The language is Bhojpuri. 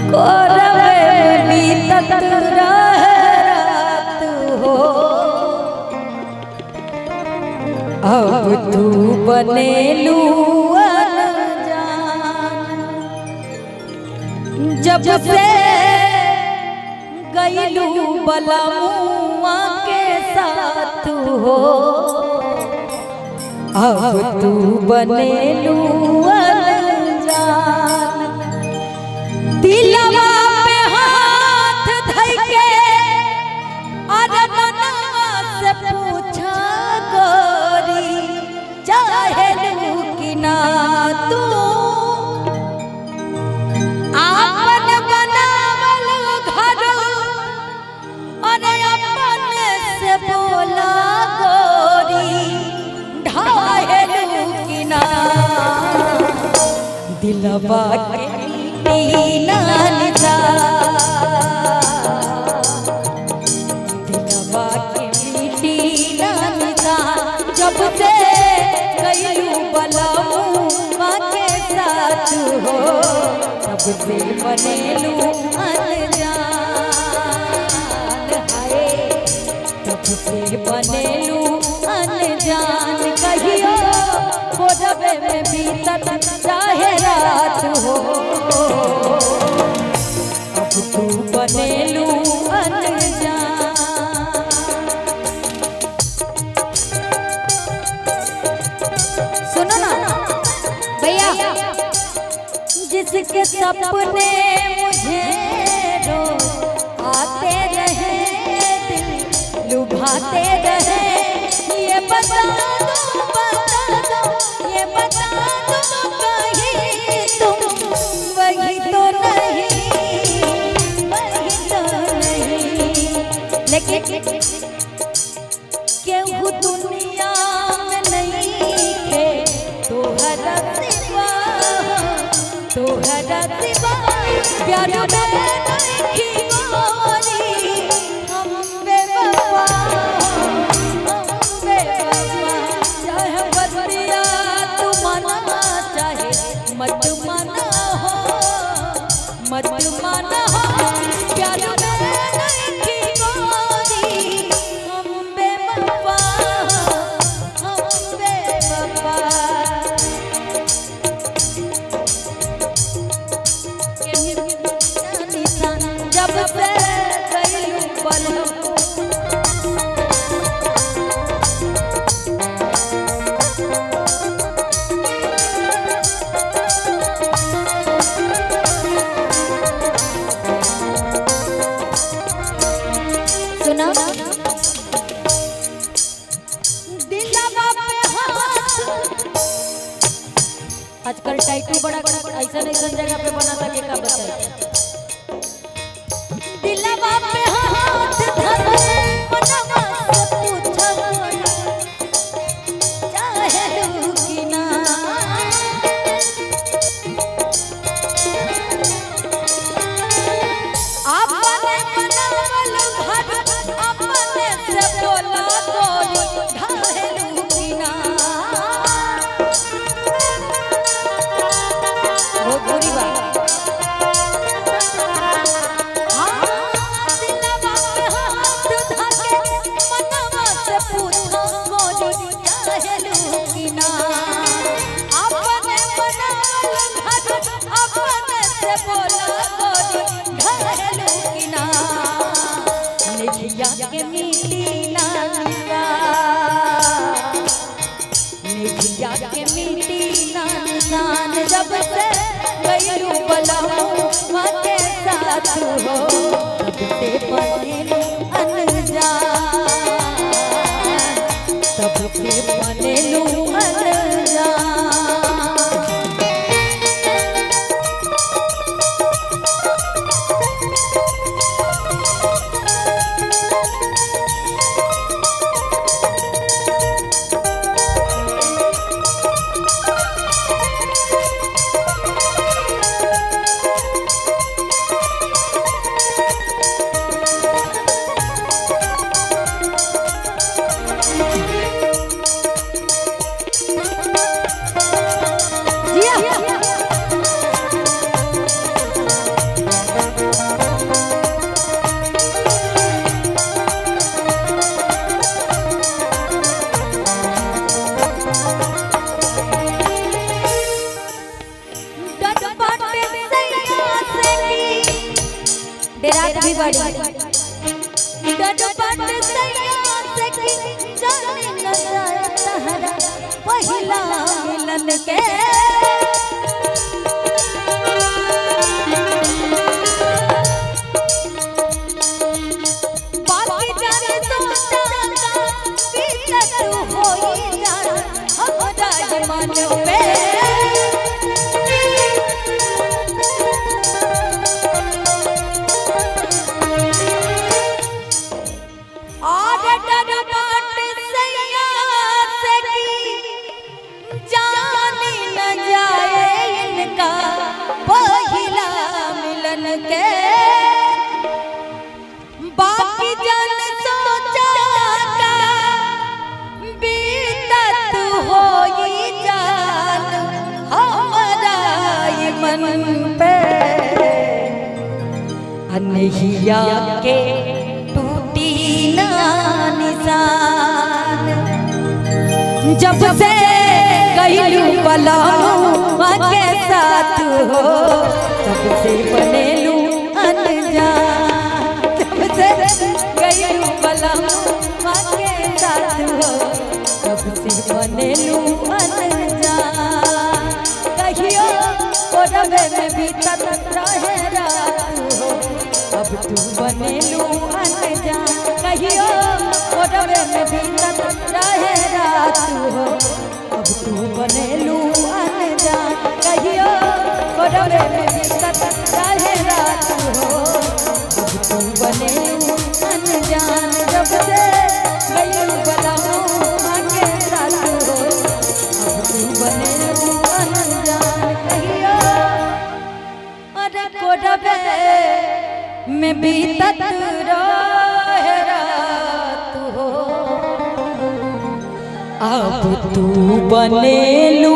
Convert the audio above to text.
कोरवे बीतत रहे रात हो, अब तू बनेलू अनजान। जब से गईलू बलमुआ के साथ हो, अब तू बनेलू अनजान। दिलवा पे हाथ धइ के अरनवा से पूछा गोरी, चाहेलू कि ना तू आपन बनावल घर, अरे अपन से बोला गोरी, ढाहेलू कि ना। दिलवा के मीना निशान, दिलवा के मीना निशान। जब से गईलू बलमुआ के साथ हो, तब से बनेलू अनजान। हाय तब से बनेलू अनजान। कहियो कोरवे में बीतत चाहे रात हो, अब तू बनेलू अनजान। सुनो ना भैया, जिसके सपने मुझे रोज आते रहे, दिल लुभाते रहे, ये बता दो, ये बता दो कहीं तुम वही तो नहीं, वही तो नहीं। लेकिन केहू दुनिया में नहीं है तोहरा सिवा, तोहरा सिवा प्यार में नहीं गोरी। हम बेवफा, हम बेवफा, चाहे बदरिया तू माना, चाहे मत माना हो, मत माना हो, प्यार में नहीं गोरी। हम बेवफा, हम बेवफा। जब से गईलू बलमुआ, सुना दिलवा पे हाथ। आजकल टाइटू बड़ा ऐसा जगह पे बनाता के का बताए। दिलवा पे हाथ धर मनवा से पूछा चाहेलू कि ना। अपने बनावल घर, अपने से बोला गोरी, ढाहेलू कि ना। बहुत बुरी बात। निखिया के मीठी नान, जब से गईलू बलमुआ के साथ हो, तब से बनेलू अनजान, तब से बनेलू अनजान। रात भी बड़ी डडपट सैया से की जाने न जाए तहरा पहिला मिलन के बाकी जाने सोचा कि तू होई जान हमरा मन पे बाकी जन सोचा का बीतत होई जान हमारा मन पे अनहिया के टूटी ना निशान जब से कहलू बलावा के साथ हो तब से बनेलू अनजान जब से कहलू बलावा के साथ हो तब से बनेलू अनजान कहियो कोरबे में भी तत रहे रात हो अब तू बनेलू अनजान कहियो कोरबे में भी तत रहे रात हो अब तू बनेलू अनजान कहियो कोरबे में भी तत रहे रात हो अब तू बनेलू अनजान जब से कहलू बलावा के साथ हो अब तू बनेलू अनजान कहियो अरे कोरबे में भी तत रहे रात हो अब तू बनेलू